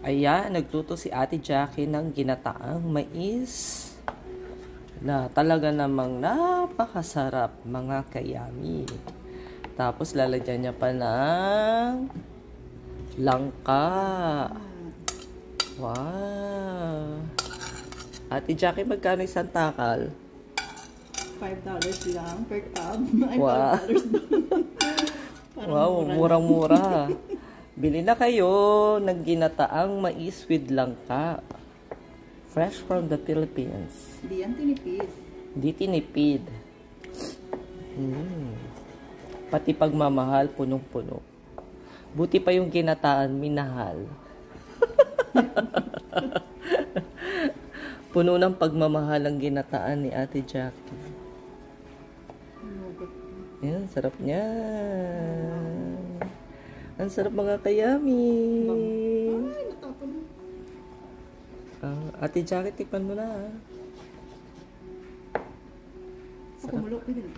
Ayan, nagluto si Ate Jackie ng ginataang mais na talaga namang napakasarap, mga kayami. Tapos lalagyan niya pa ng langka. Wow! Ate Jackie, magkano isang takal? $5 lang per cup. Ay, Wow! Wow, murang-mura. Bili na kayo ng ginataang mais with langka. Fresh from the Philippines. Hindi yan tinipid. Di tinipid. Pati pagmamahal, punong-puno. Buti pa yung ginataan, minahal. Puno ng pagmamahal ang ginataan ni Ate Jackie. Yan, sarap niya. Ang sarap, mga kayami. Ay, natapon. Ate Jackie, tikman mo na. Kumulo, pwede na.